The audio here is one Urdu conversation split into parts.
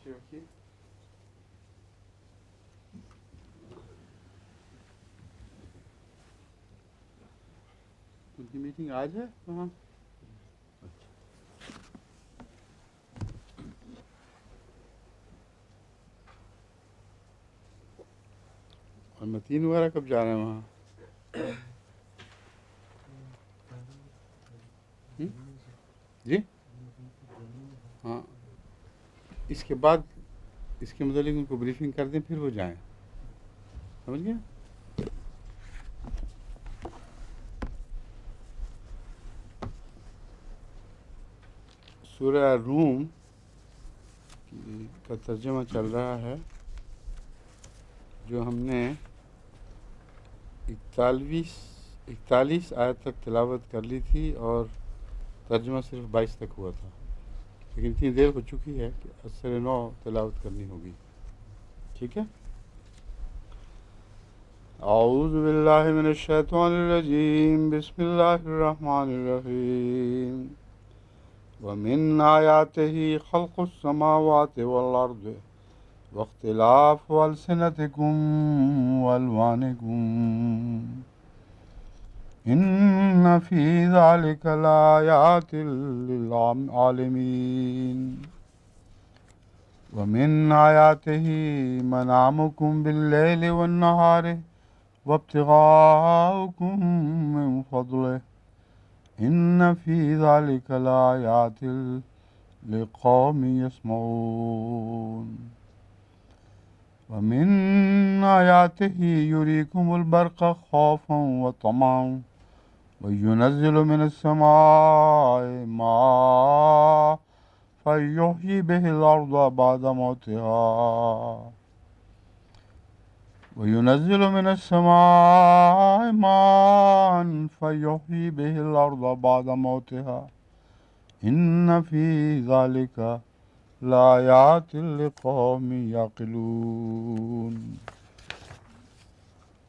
رکھیے. ان کی میٹنگ آج ہے وہاں. اور متین وغیرہ کب جا رہے ہیں وہاں؟ جی ہاں، اس کے بعد اس کے متعلق ان کو بریفنگ کر دیں، پھر وہ جائیں. سمجھ گئے؟ سورہ روم کا ترجمہ چل رہا ہے، جو ہم نے 41 آیت تک تلاوت کر لی تھی اور ترجمہ صرف 22 تک ہوا تھا، لیکن اتنی دیر ہو چکی ہے کہ اثر نو تلاوت کرنی ہوگی. ٹھیک ہے. اعوذ باللہ من الشیطان الرجیم، بسم اللہ الرحمن الرحیم. ومن آیاتہ خلق السماوات والارض واختلاف ألسنتكم وألوانكم إن في ذلك لآيات للعالمين. ومن آياته منامكم بالليل والنهار وابتغاؤكم من فضله إن في ذلك لآيات لقوم يسمعون. ومن آياته يريكم البرق خوفا وطمعا وينزل من السماء ماء فيحيي به الأرض بعد موتها وينزل من السماء ماء فيحيي به الأرض بعد موتها إن في ذلك لآيات لقوم يعقلون.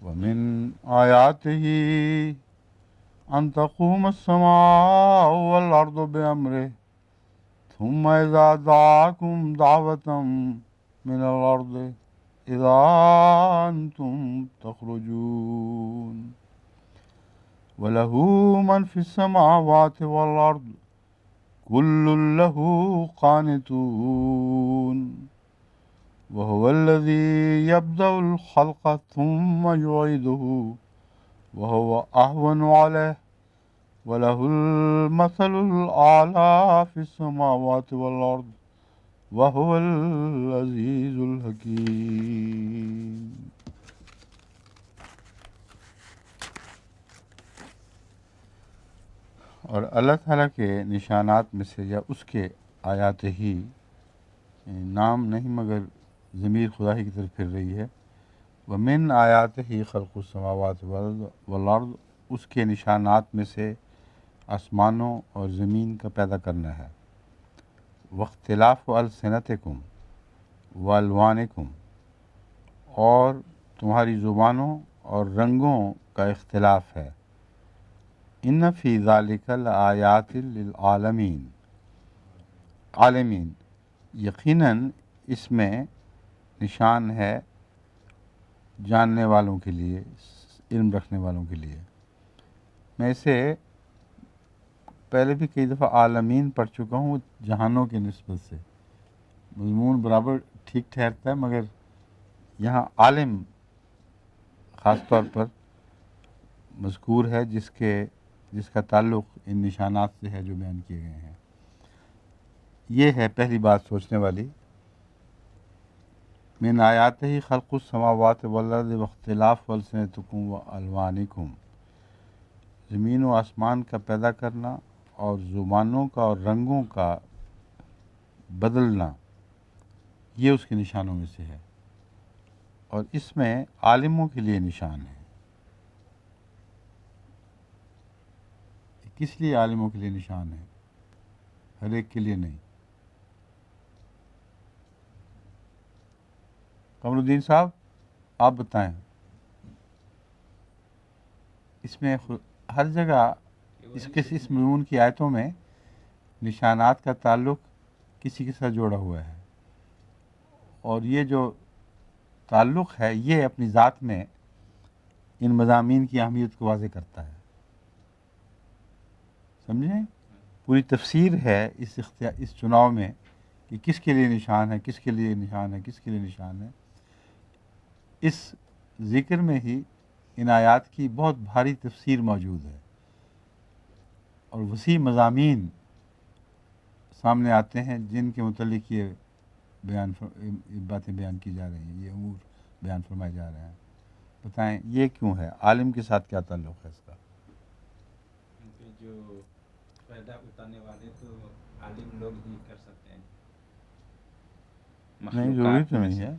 ومن آياته أن تقوم السماء والأرض بأمره ثم إذا دعاكم دعوة من الأرض إذا أنتم تخرجون. وله من في السماوات والأرض كل له قانتون. وهو الذي يبدأ الخلق ثم يعيده وهو أهون عليه وله المثل الأعلى في السماوات والأرض وهو العزيز الحكيم. اور اللہ تعالیٰ کے نشانات میں سے یا اس کے آیات ہی، نام نہیں مگر ضمیر خدا ہی کی طرف پھر رہی ہے. ومن آیات ہی خلق السماوات والارض، اس کے نشانات میں سے آسمانوں اور زمین کا پیدا کرنا ہے. واختلاف السنتکم والوانکم، اور تمہاری زبانوں اور رنگوں کا اختلاف ہے. ان فی ذالک لآیات للعالمین، عالمین، یقیناً اس میں نشان ہے جاننے والوں کے لیے، علم رکھنے والوں کے لیے. میں اسے پہلے بھی کئی دفعہ عالمین پڑھ چکا ہوں، جہانوں کے نسبت سے مضمون برابر ٹھیک ٹھہرتا ہے، مگر یہاں عالم خاص طور پر مذکور ہے جس کا تعلق ان نشانات سے ہے جو بیان کیے گئے ہیں. یہ ہے پہلی بات سوچنے والی. من آیات ہی خلق السماوات والارض واختلاف السنتکم والوانکم، زمین و آسمان کا پیدا کرنا اور زبانوں کا اور رنگوں کا بدلنا، یہ اس کے نشانوں میں سے ہے. اور اس میں عالموں کے لیے نشان ہے. کس لیے عالموں کے لیے نشان ہے؟ ہر ایک کے لیے نہیں. قمر الدین صاحب آپ بتائیں. اس میں ہر جگہ اس مضمون کی آیتوں میں نشانات کا تعلق کسی کے ساتھ جوڑا ہوا ہے. اور یہ جو تعلق ہے یہ اپنی ذات میں ان مضامین کی اہمیت کو واضح کرتا ہے. سمجھیں؟ پوری تفسیر ہے اس چناؤ میں کہ کس کے لیے نشان ہے، کس کے لیے نشان ہے، کس کے لیے نشان ہے. اس ذکر میں ہی ان آیات کی بہت بھاری تفسیر موجود ہے اور وسیع مضامین سامنے آتے ہیں جن کے متعلق یہ باتیں بیان کی جا رہی ہیں، یہ امور بیان فرمائے جا رہے ہیں. بتائیں یہ کیوں ہے؟ عالم کے ساتھ کیا تعلق ہے اس کا؟ کیونکہ جو فائدہ اٹھانے والے تو عالم لوگ ہی کر سکتے ہیں. نہیں، ضروری تو میں نہیں سے ہے.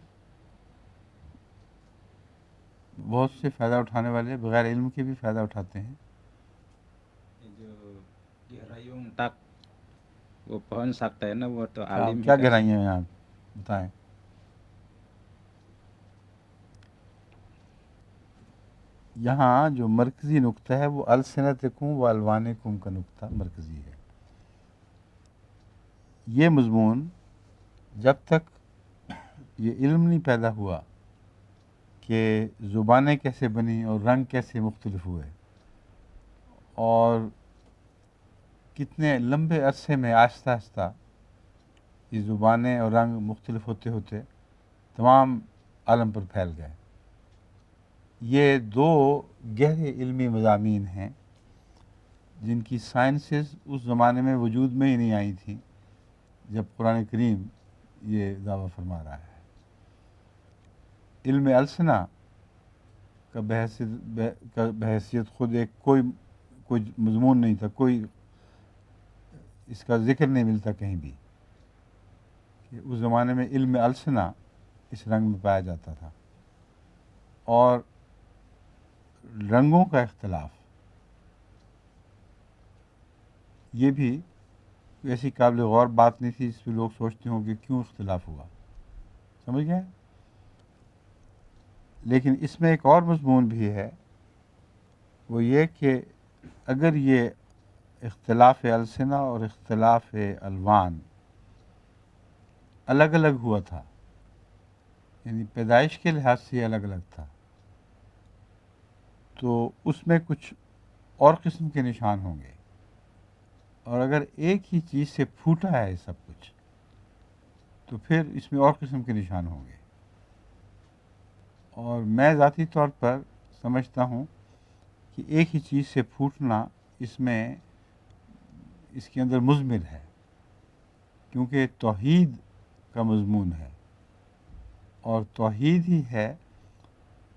بہت سے فائدہ اٹھانے والے بغیر علم کے بھی فائدہ اٹھاتے ہیں. جو گہرائیوں تک وہ پہنچ سکتا ہے نا، وہ تو عالم ہی کیا کر گہرائیاں سکتا ہیں یہاں بتائیں؟ یہاں جو مرکزی نقطہ ہے وہ السنتکم و الوانکم کا نقطہ مرکزی ہے. یہ مضمون جب تک یہ علم نہیں پیدا ہوا کہ زبانیں کیسے بنی اور رنگ کیسے مختلف ہوئے اور کتنے لمبے عرصے میں آہستہ آہستہ یہ زبانیں اور رنگ مختلف ہوتے ہوتے تمام عالم پر پھیل گئے. یہ دو گہرے علمی مضامین ہیں جن کی سائنسز اس زمانے میں وجود میں ہی نہیں آئی تھیں جب قرآن کریم یہ دعویٰ فرما رہا ہے. علم السنہ کا بحیثیت خود ایک کوئی مضمون نہیں تھا، کوئی اس کا ذکر نہیں ملتا کہیں بھی کہ اس زمانے میں علم السنہ اس رنگ میں پایا جاتا تھا. اور رنگوں کا اختلاف یہ بھی ایسی قابل غور بات نہیں تھی جس پہ لوگ سوچتے ہوں کہ کیوں اختلاف ہوا. سمجھ گئے؟ لیکن اس میں ایک اور مضمون بھی ہے، وہ یہ کہ اگر یہ اختلاف السنہ اور اختلاف الوان الگ الگ ہوا تھا، یعنی پیدائش کے لحاظ سے الگ الگ تھا، تو اس میں کچھ اور قسم کے نشان ہوں گے. اور اگر ایک ہی چیز سے پھوٹا ہے سب کچھ تو پھر اس میں اور قسم کے نشان ہوں گے. اور میں ذاتی طور پر سمجھتا ہوں کہ ایک ہی چیز سے پھوٹنا اس کے اندر مضمر ہے، کیونکہ توحید کا مضمون ہے اور توحید ہی ہے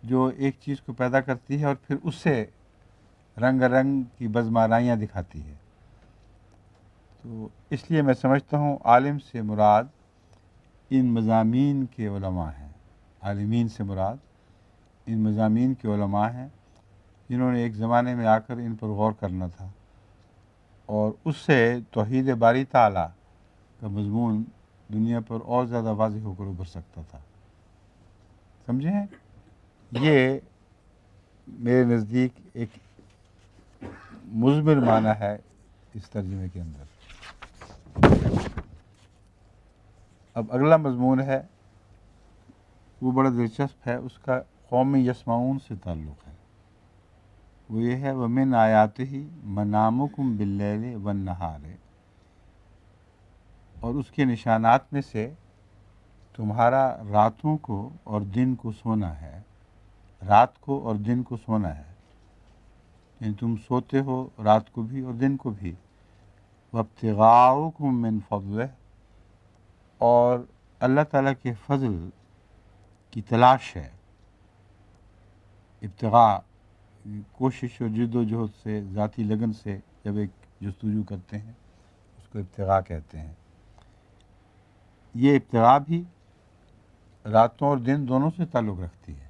جو ایک چیز کو پیدا کرتی ہے اور پھر اس سے رنگ رنگ کی بزمارائیاں دکھاتی ہے. تو اس لیے میں سمجھتا ہوں عالم سے مراد ان مضامین کے علماء ہیں، عالمین سے مراد ان مضامین کے علماء ہیں جنہوں نے ایک زمانے میں آ کر ان پر غور کرنا تھا اور اس سے توحید باری تعالیٰ کا مضمون دنیا پر اور زیادہ واضح ہو کر ابھر سکتا تھا. سمجھیں؟ یہ میرے نزدیک ایک مثمر معنی ہے اس ترجمے کے اندر. اب اگلا مضمون ہے وہ بڑا دلچسپ ہے، اس کا قوم یسمعون سے تعلق ہے. وہ یہ ہے وَمِنْ آیَاتِهِ مَنَامُكُمْ بِاللَّيْلِ وَالنَّهَارِ، اور اس کے نشانات میں سے تمہارا راتوں کو اور دن کو سونا ہے، رات کو اور دن کو سونا ہے، یعنی تم سوتے ہو رات کو بھی اور دن کو بھی. وَابْتِغَاؤُكُم مِّن فَضْلِهِ، اور اللہ تعالیٰ کے فضل کی تلاش ہے. ابتغاء کوشش اور جد و جہد سے، ذاتی لگن سے جب ایک جستجو کرتے ہیں اس کو ابتغاء کہتے ہیں. یہ ابتغاء بھی راتوں اور دن دونوں سے تعلق رکھتی ہے،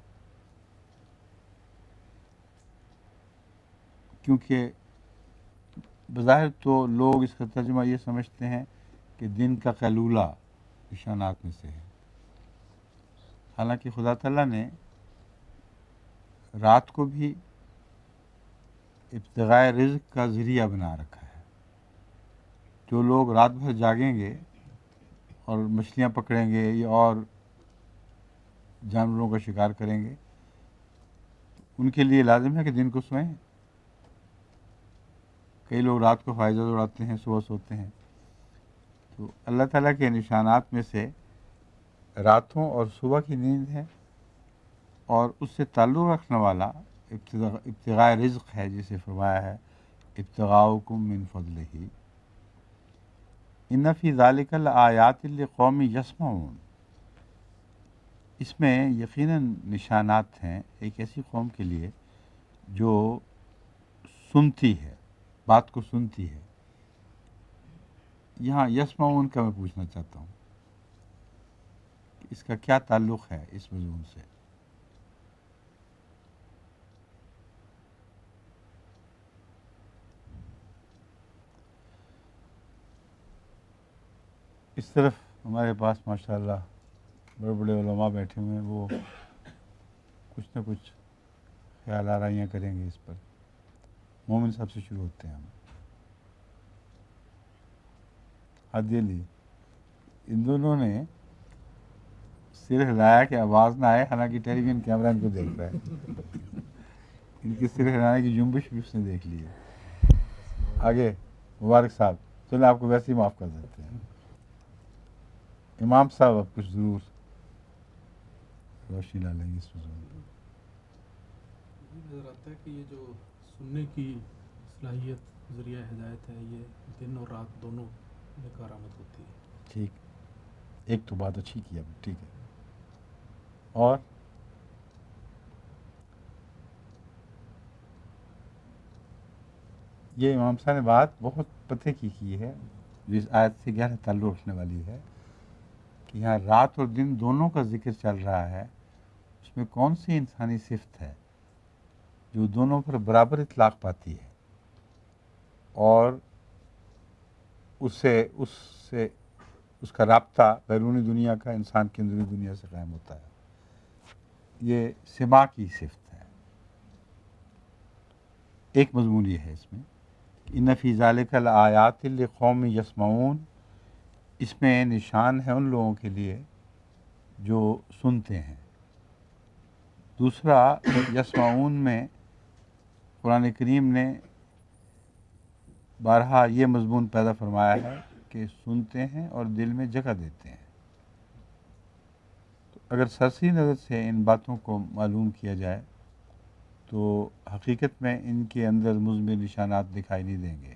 کیونکہ بظاہر تو لوگ اس کا ترجمہ یہ سمجھتے ہیں کہ دن کا قیلولہ نشانات میں سے ہے، حالانکہ خدا تعالیٰ نے رات کو بھی ابتغاء رزق کا ذریعہ بنا رکھا ہے. جو لوگ رات بھر جاگیں گے اور مچھلیاں پکڑیں گے یا اور جانوروں کا شکار کریں گے، ان کے لیے لازم ہے کہ دن کو سوئیں. کئی لوگ رات کو فائدہ اڑاتے ہیں، صبح سوتے ہیں. تو اللہ تعالیٰ کے نشانات میں سے راتوں اور صبح کی نیند ہے، اور اس سے تعلق رکھنے والا ابتغاء رزق ہے، جسے فرمایا ہے ابتغاؤکم من فضلہ. ان فی ذالک لآیات لقوم یسمعون. اس میں یقیناً نشانات ہیں ایک ایسی قوم کے لیے جو سنتی ہے، بات کو سنتی ہے. یہاں یسمعون کا میں پوچھنا چاہتا ہوں کہ اس کا کیا تعلق ہے اس مضمون سے. اس طرف ہمارے پاس ماشاءاللہ بڑے بڑے علماء بیٹھے ہوئے ہیں، وہ کچھ نہ کچھ خیال آرائیاں کریں گے اس پر. مومن صاحب سے شروع ہوتے ہیں ہم. عادل ان دونوں نے سر ہلایا کہ آواز نہ آئے، حالانکہ ٹیلی ویژن کیمرہ ان کو دیکھ رہا ہے. ان کی سر ہلانے کی جنبش بھی اس نے دیکھ لی ہے. آگے مبارک صاحب، چلیں آپ کو ویسے ہی معاف کر دیتے ہیں. امام صاحب اب کچھ ضرور روشنی ڈالیں گے اس موضوع میں. نظر آتا ہے کہ یہ جو سننے کی صلاحیت ذریعہ ہدایت ہے، یہ دن اور رات دونوں میں کارآمد ہوتی ہے. ٹھیک، ایک تو بات اچھی کی اب، ٹھیک ہے. اور یہ امام صاحب نے بات بہت پتے کی ہے، جو اس آیت سے گہرا تعلق رکھنے والی ہے، کہ یہاں رات اور دن دونوں کا ذکر چل رہا ہے. اس میں کون سی انسانی صفت ہے جو دونوں پر برابر اطلاق پاتی ہے اور اس کا رابطہ بیرونی دنیا کا انسان کی اندرونی دنیا سے قائم ہوتا ہے. یہ سما کی صفت ہے. ایک مضمون یہ ہے اس میں ان فی ذالک لآیات لقوم یسمعون. اس میں نشان ہے ان لوگوں کے لیے جو سنتے ہیں. دوسرا، یسمعون میں قرآن کریم نے بارہا یہ مضمون پیدا فرمایا ہے کہ سنتے ہیں اور دل میں جگہ دیتے ہیں. تو اگر سرسری نظر سے ان باتوں کو معلوم کیا جائے تو حقیقت میں ان کے اندر مثمر نشانات دکھائی نہیں دیں گے،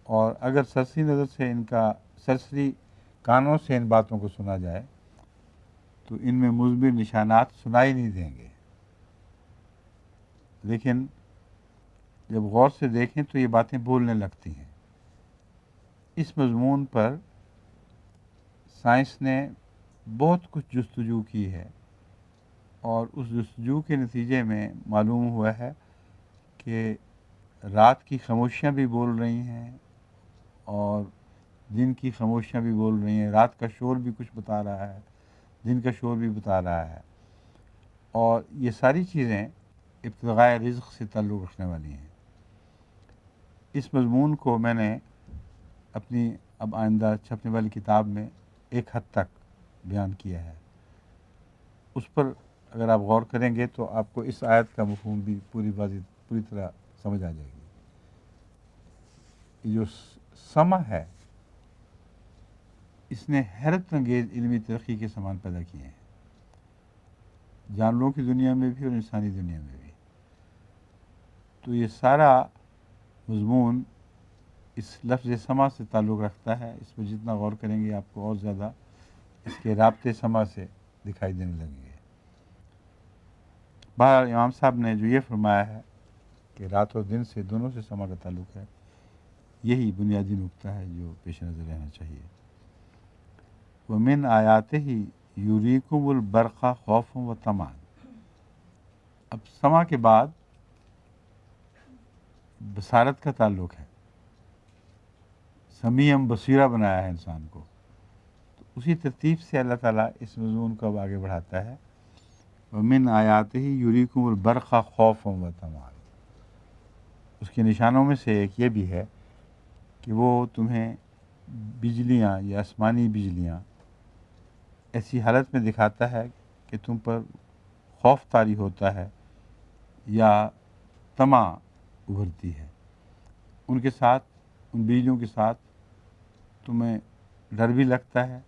اور اگر سرسری نظر سے سرسری کانوں سے ان باتوں کو سنا جائے تو ان میں مثمر نشانات سنائی نہیں دیں گے. لیکن جب غور سے دیکھیں تو یہ باتیں بولنے لگتی ہیں. اس مضمون پر سائنس نے بہت کچھ جستجو کی ہے، اور اس جستجو کے نتیجے میں معلوم ہوا ہے کہ رات کی خاموشیاں بھی بول رہی ہیں اور دن کی خاموشیاں بھی بول رہی ہیں. رات کا شور بھی کچھ بتا رہا ہے، دن کا شور بھی بتا رہا ہے. اور یہ ساری چیزیں ابتغاء رزق سے تعلق رکھنے والی ہیں. اس مضمون کو میں نے اپنی اب آئندہ چھپنے والی کتاب میں ایک حد تک بیان کیا ہے. اس پر اگر آپ غور کریں گے تو آپ کو اس آیت کا مفہوم بھی پوری طرح سمجھ آ جائے گی. یہ جو سما ہے، اس نے حیرت انگیز علمی ترقی کے سامان پیدا کیے ہیں، جانوروں کی دنیا میں بھی اور انسانی دنیا میں بھی. تو یہ سارا مضمون اس لفظ سما سے تعلق رکھتا ہے. اس پہ جتنا غور کریں گے آپ کو اور زیادہ اس کے رابطے سما سے دکھائی دینے لگیں گے. بہرحال امام صاحب نے جو یہ فرمایا ہے کہ رات اور دن سے دونوں سے سما کا تعلق ہے، یہی بنیادی نقطہ ہے جو پیش نظر رہنا چاہیے. وَمِنْ آیَاتِهِ یُرِیکُمُ الْبَرْقَ خَوْفًا وَطَمَعًا. اب سما کے بعد بصارت کا تعلق ہے. سمیعم بصیرہ بنایا ہے انسان کو. تو اسی ترتیب سے اللہ تعالیٰ اس مضمون کو اب آگے بڑھاتا ہے. وَمِنْ آیَاتِهِ یُرِیکُمُ الْبَرْقَ خَوْفًا وَطَمَعًا. اس کے نشانوں میں سے ایک یہ بھی ہے کہ وہ تمہیں بجلیاں یا آسمانی بجلیاں ایسی حالت میں دکھاتا ہے کہ تم پر خوف طاری ہوتا ہے یا طمع ابھرتی ہے. ان کے ساتھ، ان بیجوں کے ساتھ تمہیں ڈر بھی لگتا ہے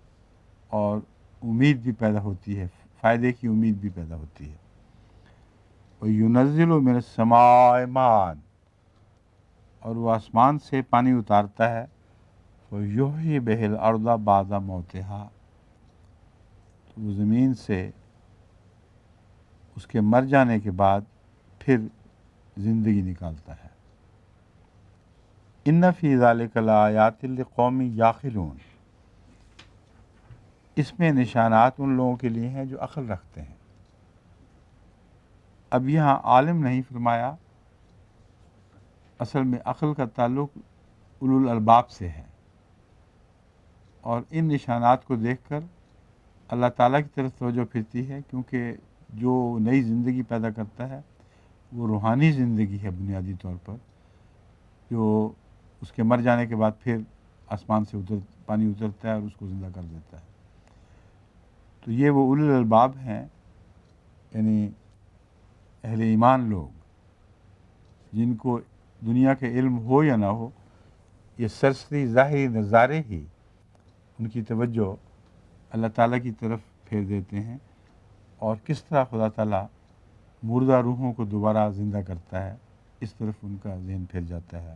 اور امید بھی پیدا ہوتی ہے، فائدے کی امید بھی پیدا ہوتی ہے. وَيُنَزِّلُ مِنَ السَّمَاءِ مَاءً، اور وہ آسمان سے پانی اتارتا ہے. وَيُحْيِي بِهِ الْأَرْضَ بَعْدَ مَوْتِهَا، تو وہ زمین سے اس کے مر جانے کے بعد پھر زندگی نکالتا ہے. اِنَّ فِي ذَلِكَ لَآيَاتٍ لِقَوْمٍ يَعْقِلُونَ، اس میں نشانات ان لوگوں کے لیے ہیں جو عقل رکھتے ہیں. اب یہاں عالم نہیں فرمایا، اصل میں عقل کا تعلق اولو الالباب سے ہے، اور ان نشانات کو دیکھ کر اللہ تعالیٰ کی طرف توجہ پھرتی ہے، کیونکہ جو نئی زندگی پیدا کرتا ہے وہ روحانی زندگی ہے بنیادی طور پر، جو اس کے مر جانے کے بعد پھر آسمان سے پانی اترتا ہے اور اس کو زندہ کر دیتا ہے. تو یہ وہ اولو الالباب ہیں، یعنی اہل ایمان لوگ، جن کو دنیا کے علم ہو یا نہ ہو، یہ سرسری ظاہری نظارے ہی ان کی توجہ اللہ تعالیٰ کی طرف پھیر دیتے ہیں، اور کس طرح خدا تعالیٰ مردہ روحوں کو دوبارہ زندہ کرتا ہے، اس طرف ان کا ذہن پھر جاتا ہے.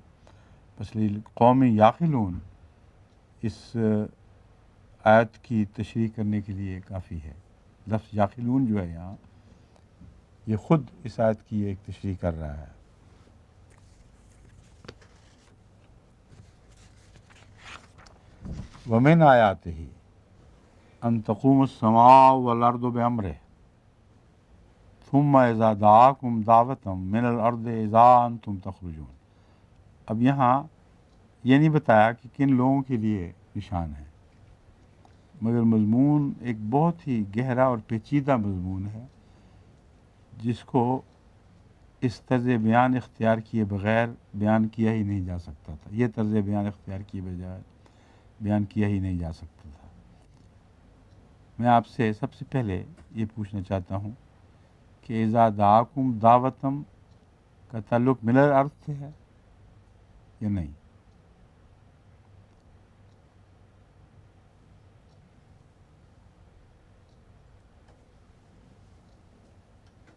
بس قوم یعقلون اس آیت کی تشریح کرنے کے لیے کافی ہے. لفظ یعقلون جو ہے یہاں، یہ خود اس آیت کی ایک تشریح کر رہا ہے. وَمِنْ آیَاتِهِ أَن تَقُومَ السَّمَاءُ وَالْأَرْضُ بِأَمْرِهِ ثُمَّ إِذَا دَعَاكُمْ دَعْوَةً مِنَ الْأَرْضِ إِذَا أَنْتُمْ تَخْرُجُونَ. اب یہاں یہ نہیں بتایا کہ کن لوگوں کے لیے نشان ہے، مگر مضمون ایک بہت ہی گہرا اور پیچیدہ مضمون ہے، جس کو اس طرز بیان اختیار کیے بغیر بیان کیا ہی نہیں جا سکتا تھا. یہ طرز بیان اختیار کیے بجائے بیان کیا ہی نہیں جا سکتا تھا. میں آپ سے سب سے پہلے یہ پوچھنا چاہتا ہوں کہ اذا دعاکم دعوتم کا تعلق من الارض سے ہے یا نہیں؟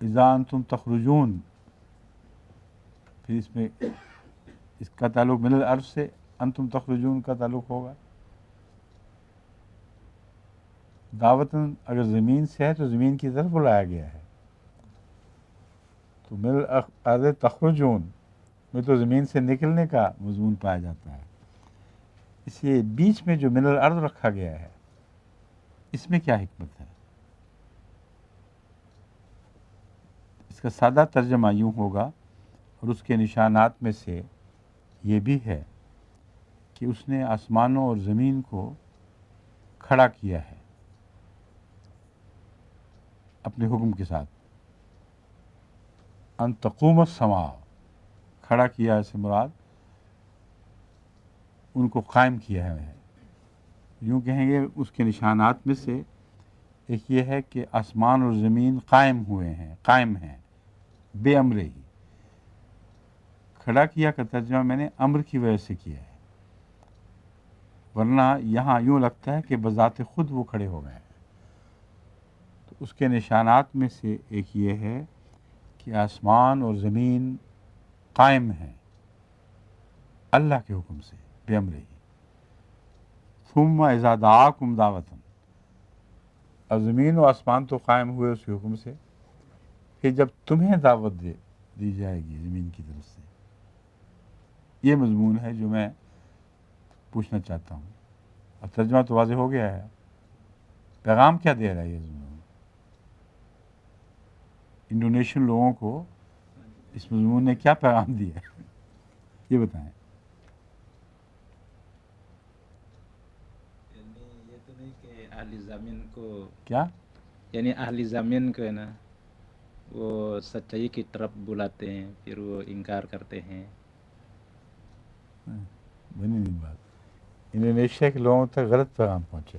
اذا انتم تخرجون، پھر اس میں اس کا تعلق من الارض سے، انتم تخرجون کا تعلق ہوگا. دعوتاً اگر زمین سے ہے تو زمین کی طرف بلایا گیا ہے، تو من الارض تخرجون میں تو زمین سے نکلنے کا مضمون پایا جاتا ہے. اس لیے بیچ میں جو من الارض رکھا گیا ہے، اس میں کیا حکمت ہے؟ اس کا سادہ ترجمہ یوں ہوگا، اور اس کے نشانات میں سے یہ بھی ہے کہ اس نے آسمانوں اور زمین کو کھڑا کیا ہے اپنے حکم کے ساتھ. ان تقوم السماء، کھڑا کیا سے مراد ان کو قائم کیا ہے. یوں کہیں گے اس کے نشانات میں سے ایک یہ ہے کہ آسمان اور زمین قائم ہوئے ہیں، قائم ہیں بے امر ہی. کھڑا کیا کا ترجمہ میں نے امر کی وجہ سے کیا ہے، ورنہ یہاں یوں لگتا ہے کہ بذات خود وہ کھڑے ہو گئے ہیں. تو اس کے نشانات میں سے ایک یہ ہے کہ آسمان اور زمین قائم ہیں اللہ کے حکم سے بے امر ہی. ثم اذا دعاکم دعوتاً، اور زمین و آسمان تو قائم ہوئے اس کے حکم سے، پھر جب تمہیں دعوت دی جائے گی زمین کی طرف سے. یہ مضمون ہے جو میں پوچھنا چاہتا ہوں. اب ترجمہ تو واضح ہو گیا ہے. پیغام کیا دے رہا ہے یہ مضمون؟ انڈونیشین لوگوں کو اس مضمون نے کیا پیغام دیا ہے یہ بتائیں. یعنی یہ تو نہیں کہ اہل زمین کو، کیا؟ یعنی اہل زمین کو ہے نا وہ سچائی کی طرف بلاتے ہیں، پھر وہ انکار کرتے ہیں. بنی نہیں بات. انڈونیشیا کے لوگوں تک غلط پیغام پہنچے.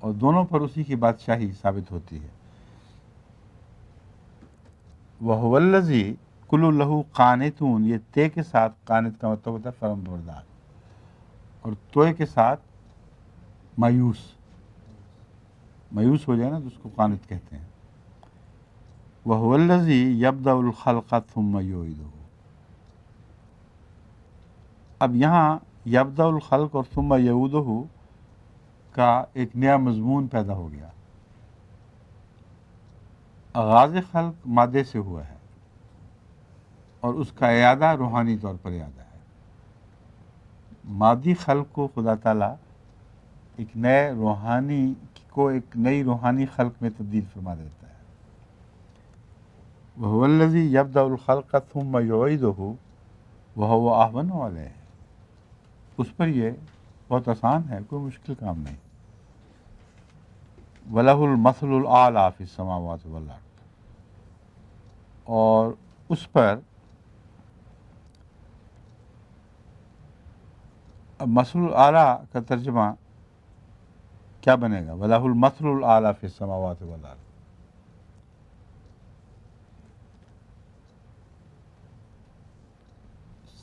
اور دونوں پر اسی کی بادشاہی ثابت ہوتی ہے. وَهُوَ الَّذِي كُلُّ لَهُ قَانِتُونَ، یہ تے کے ساتھ قانت کا مطلب ہوتا ہے فرم بردار، اور توئے کے ساتھ مایوس ہو جائے نا تو اس کو قانت کہتے ہیں. وَهُوَ الَّذِي يَبْدَأُ الْخَلْقَ ثُمَّ يُعِيدُهُ. اب یہاں یبدأ الخلق اور ثم یعودہ کا ایک نیا مضمون پیدا ہو گیا. آغاز خلق مادے سے ہوا ہے اور اس کا اعادہ روحانی طور پر اعادہ ہے. مادی خلق کو خدا تعالیٰ ایک نئی روحانی خلق میں تبدیل فرما دیتا ہے. وَهُوَ الَّذِي يَبْدَأُ الْخَلْقَ ثُمَّ يُعِيدُهُ وَهُوَ أَهْوَنُ عَلَيْهِ. اس پر یہ بہت آسان ہے، کوئی مشکل کام نہیں. وَلَهُ الْمَثْلُ الْأَعْلَى فِي السَّمَاوَاتِ وَالْأَرْضِ. اور اس پر اب مثل الاعلیٰ کا ترجمہ کیا بنے گا؟ وَلَهُ الْمَثْلُ الْأَعْلَى فِي السَّمَاوَاتِ وَالْأَرْضِ.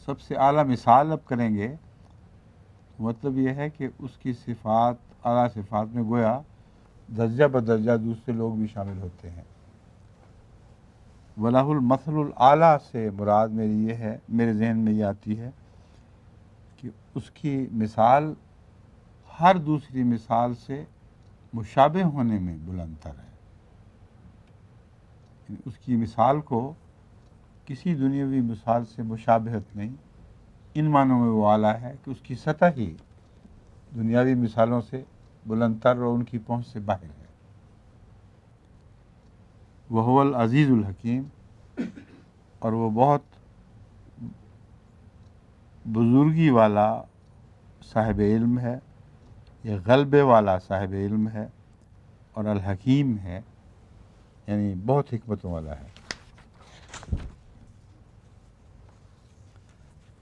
سب سے اعلیٰ مثال اب کریں گے، مطلب یہ ہے کہ اس کی صفات، اعلیٰ صفات میں گویا درجہ بدرجہ دوسرے لوگ بھی شامل ہوتے ہیں. وَلَهُ الْمَثْلُ الْأَعْلَى سے مراد میرے ذہن میں یہ آتی ہے کہ اس کی مثال ہر دوسری مثال سے مشابہ ہونے میں بلند تر ہے. اس کی مثال کو کسی دنیاوی مثال سے مشابہت نہیں، ان معنوں میں وہ اعلیٰ ہے کہ اس کی سطح ہی دنیاوی مثالوں سے بلند تر اور ان کی پہنچ سے باہر ہے. وَهُوَ الْعَزِيزُ الْحَكِيمُ. اور وہ بہت بزرگی والا صاحب علم ہے، یہ غلبے والا صاحب علم ہے، اور الحکیم ہے، یعنی بہت حکمتوں والا ہے.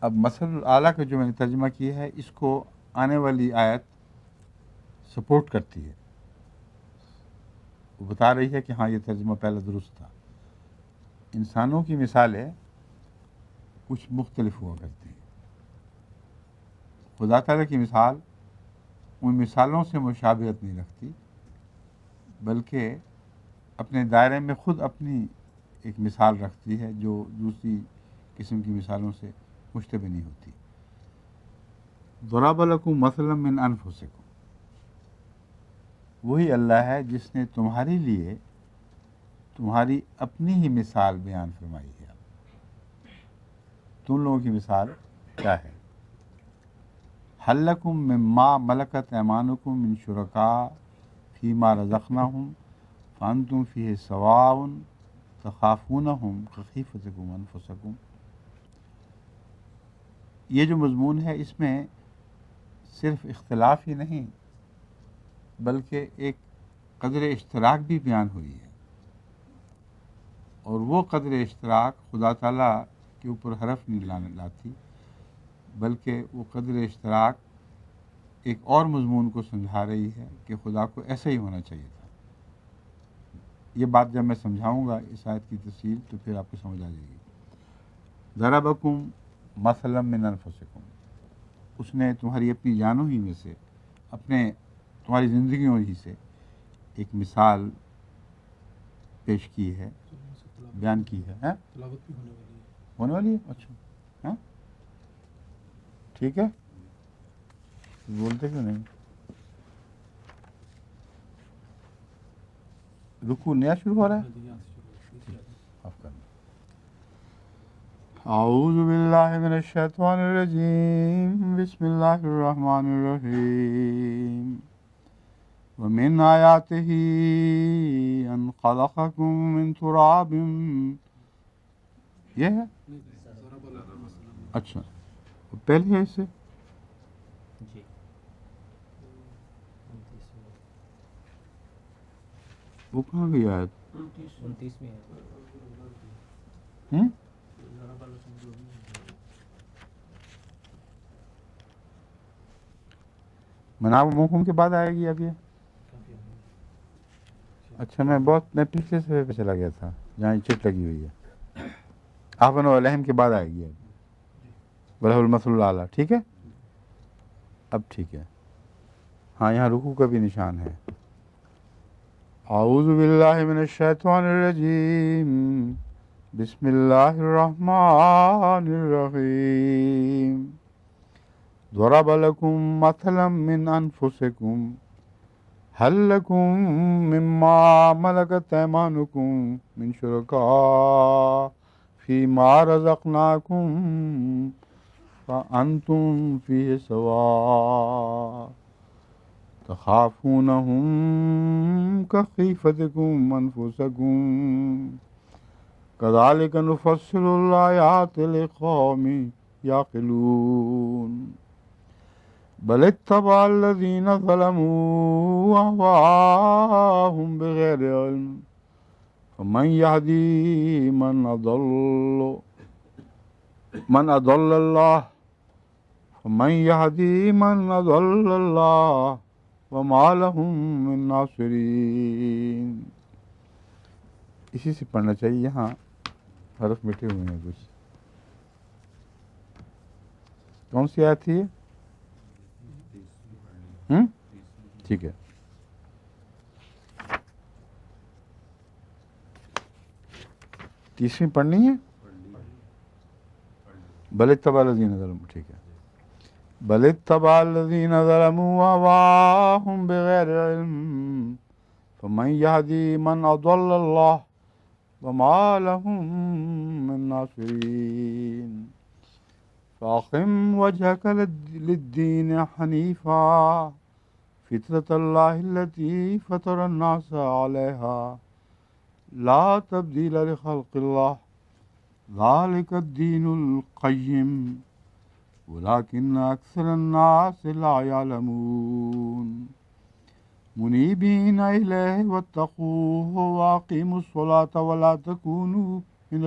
اب مثل اعلیٰ کا جو میں نے ترجمہ کیا ہے، اس کو آنے والی آیت سپورٹ کرتی ہے. وہ بتا رہی ہے کہ ہاں یہ ترجمہ پہلا درست تھا. انسانوں کی مثالیں کچھ مختلف ہوا کرتی ہیں. خدا تعالیٰ کی مثال ان مثالوں سے مشابہت نہیں رکھتی، بلکہ اپنے دائرے میں خود اپنی ایک مثال رکھتی ہے جو دوسری قسم کی مثالوں سے مشتبہ نہیں ہوتی. ضرب لکم مثلا من انفسکم. وہی اللہ ہے جس نے تمہارے لیے تمہاری اپنی ہی مثال بیان فرمائی ہے. تم لوگوں کی مثال کیا ہے؟ هل لکم مما ملکت ایمانکم من شرکاء فیما رزقناہم فانتم فیہ سواء تخافونہم کخیفتکم انفسکم. یہ جو مضمون ہے اس میں صرف اختلاف ہی نہیں بلکہ ایک قدر اشتراک بھی بیان ہوئی ہے، اور وہ قدر اشتراک خدا تعالیٰ کے اوپر حرف نہیں لاتی، بلکہ وہ قدر اشتراک ایک اور مضمون کو سمجھا رہی ہے کہ خدا کو ایسا ہی ہونا چاہیے تھا. یہ بات جب میں سمجھاؤں گا اس آیت کی تفصیل تو پھر آپ کو سمجھ آ جائے گی. ضربکم مثلا من انفسکم. اس نے تمہاری اپنی جانوں ہی میں سے، تمہاری زندگیوں ہی سے ایک مثال پیش کی ہے، بیان کی ہے. تلاوت بھی ہونے والی ہے. ہونے والی ہے؟ اچھا، ہاں ٹھیک ہے. بولتے کیوں نہیں؟ رکو نیا شروع ہو رہا ہے. یہاں سے شروع ہوتی ہے. معاف کرنا. اعوذ باللہ من الشیطان الرجیم. بسم اللہ الرحمن الرحیم. ومن آیاتہ ان خلقکم من تراب. یہ ہے؟ ضرب لکم مثلا. اچھا، پہلے ہے اس سے. جی وہ کہاں گئی آیت؟ 29 میں ہے. ہوں؟ ضرب لکم جو بھی ہے. مناب و محکوم کے بعد آئے گی اب یہ. کافی اچھا میں پچھلے صفحے پہ چلا گیا تھا جہاں چٹ لگی ہوئی ہے. آفن و الحم کے بعد آئے گی وَلَهُ الْمَثْلُ الْأَعْلَىٰ. ٹھیک ہے اب ٹھیک ہے. ہاں یہاں رکوع کا بھی نشان ہے. اعوذ باللہ من الشیطان الرجیم بسم اللہ الرحمن الرحیم. ضرب لكم مثلا من انفسكم هل لكم مما ملكت ايمانكم من شركاء فيما رزقناكم فأنتم فيه سواء تخافونهم كخيفتكم أنفسكم كذلك نفصل الآيات لقوم يعقلون. بل اتبع الذين ظلموا أهواءهم بغير علم فمن يهدي من أضل الله وما لهم من ناصرين. اسی سے پڑھنا چاہیے. یہاں حرف مٹے ہوئے ہیں کچھ. کون سی آیت تھی یہ؟ ٹھیک ہے. تیسری پڑھنی ہے. بل اتبع الذین ظلموا. ٹھیک ہے. بل اتبع الذین ظلموا أهواءهم بغیر علم فمن يهدي من أضل الله وما لهم من ناصرين. فأقم وجهك للدين حنيفا فطرة الله التي فطر الناس عليها لا تبديل لخلق الله ذلك الدين القيم ولكن أكثر الناس لا يعلمون. منيبين إليه واتقوه وأقيموا الصلاة ولا تكونوا من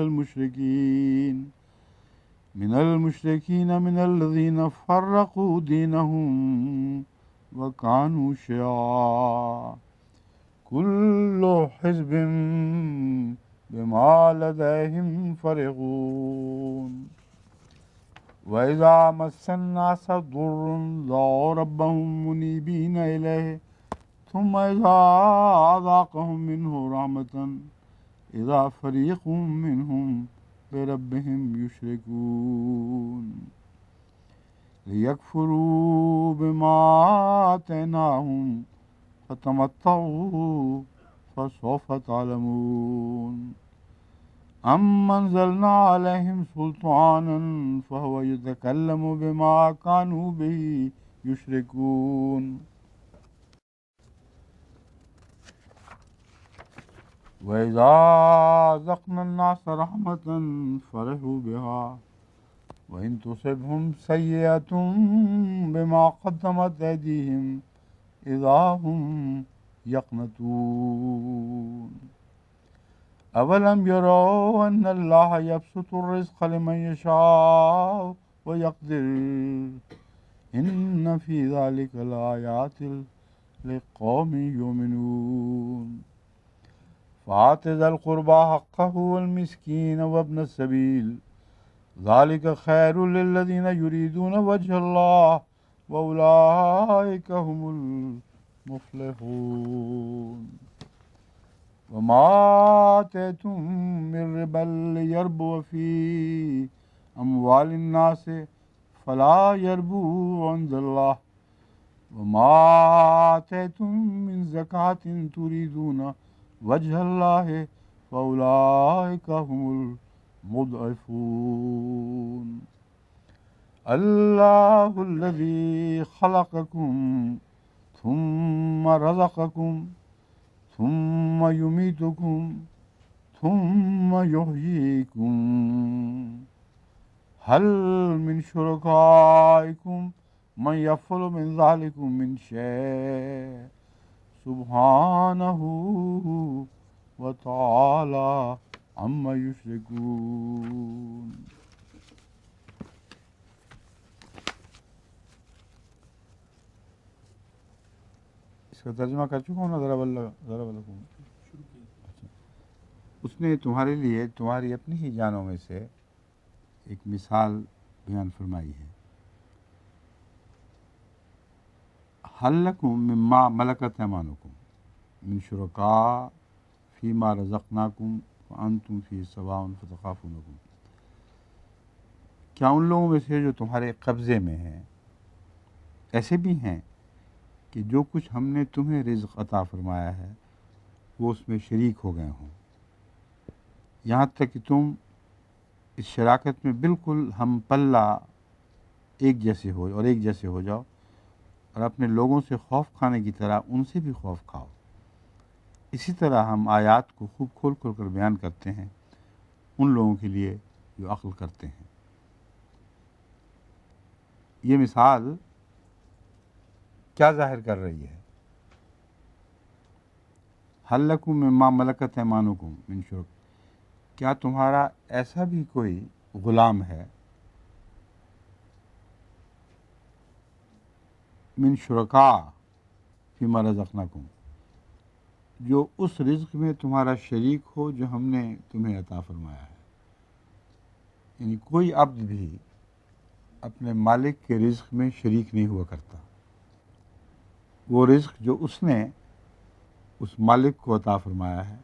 المشركين من الذين فرقوا دينهم وكانوا شيعا كل حزب بما لديهم فرحون. وإذا مس الناس ضر دعوا ربهم منيبين إليه ثم إذا أذاقهم منه رحمة إذا فريق منهم بربهم يشركون. ليكفروا بما آتيناهم فتمتعوا فسوف تعلمون. أم أنزلنا عليهم سلطانا فهو يتكلم بما كانوا به يشركون. وإذا أذقنا الناس رحمة فرحوا بها وإن تصبهم سيئة بما قدمت أيديهم إذا هم يقنطون. أولم يروا أن الله يبسط الرزق لمن يشاء ويقدر إن في ذلك لآيات لقوم يؤمنون. فآت ذا القربى حقه والمسكين وابن السبيل ذلك خير للذين يريدون وجه الله وأولئك هم المفلحون. وما آتيتم من ربا ليربو في أموال الناس فلا يربو عند الله وما آتيتم من زكاة تريدون وجه الله فأولئك هم المضعفون. الله الذي خلقكم ثم رزقكم ثم يميتكم ثم يحييكم هل من شركائكم من يفعل من ذلكم من شيء سبحانه وتعالى عما يشركون. اس کا ترجمہ کر چکا ہوں نا. ضرب لکم اس نے تمہارے لیے تمہاری اپنی ہی جانوں میں سے ایک مثال بیان فرمائی ہے. حل لکم مما ملکت ایمانکم من شرکاء فیما رزقناکم وانتم فی سواء فتخافونکم. کیا ان لوگوں میں سے جو تمہارے قبضے میں ہیں ایسے بھی ہیں کہ جو کچھ ہم نے تمہیں رزق عطا فرمایا ہے وہ اس میں شریک ہو گئے ہوں، یہاں تک کہ تم اس شراکت میں بالکل ہم پلہ ایک جیسے ہو اور ایک جیسے ہو جاؤ، اور اپنے لوگوں سے خوف کھانے کی طرح ان سے بھی خوف کھاؤ. اسی طرح ہم آیات کو خوب کھول کھول کر بیان کرتے ہیں ان لوگوں کے لیے جو عقل کرتے ہیں. یہ مثال کیا ظاہر کر رہی ہے؟ حل لکم مما ملکت ایمانکم من شرک، کیا تمہارا ایسا بھی کوئی غلام ہے من شرکاء فیما رزقناکم، جو اس رزق میں تمہارا شریک ہو جو ہم نے تمہیں عطا فرمایا ہے. یعنی کوئی عبد بھی اپنے مالک کے رزق میں شریک نہیں ہوا کرتا. وہ رزق جو اس نے اس مالک کو عطا فرمایا ہے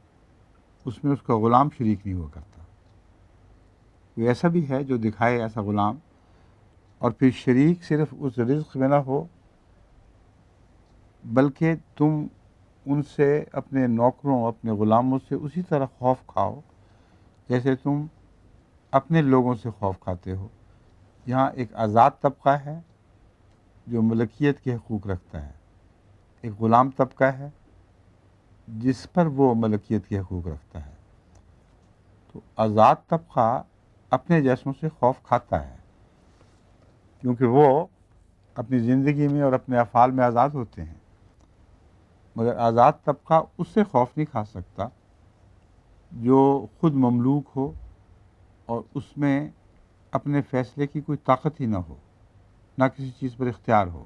اس میں اس کا غلام شریک نہیں ہوا کرتا. کوئی ایسا بھی ہے جو دکھائے ایسا غلام، اور پھر شریک صرف اس رزق میں نہ ہو بلکہ تم ان سے اپنے نوکروں اپنے غلاموں سے اسی طرح خوف کھاؤ جیسے تم اپنے لوگوں سے خوف کھاتے ہو. یہاں ایک آزاد طبقہ ہے جو ملکیت کے حقوق رکھتا ہے، ایک غلام طبقہ ہے جس پر وہ ملکیت کے حقوق رکھتا ہے. تو آزاد طبقہ اپنے جیسوں سے خوف کھاتا ہے کیونکہ وہ اپنی زندگی میں اور اپنے افعال میں آزاد ہوتے ہیں، مگر آزاد طبقہ اس سے خوف نہیں کھا سکتا جو خود مملوک ہو اور اس میں اپنے فیصلے کی کوئی طاقت ہی نہ ہو، نہ کسی چیز پر اختیار ہو،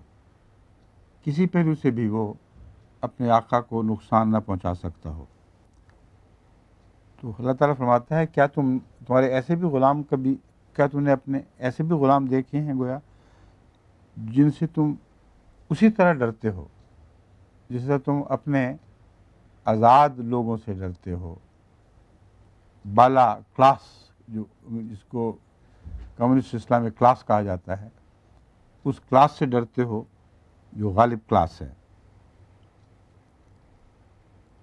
کسی پہلو سے بھی وہ اپنے آقا کو نقصان نہ پہنچا سکتا ہو. تو اللہ تعالیٰ فرماتا ہے کیا تمہارے ایسے بھی غلام کیا تم نے اپنے ایسے بھی غلام دیکھے ہیں گویا جن سے تم اسی طرح ڈرتے ہو جس طرح تم اپنے آزاد لوگوں سے ڈرتے ہو. بالا کلاس جس کو کمیونسٹ اسلام میں کلاس کہا جاتا ہے، اس کلاس سے ڈرتے ہو جو غالب کلاس ہے.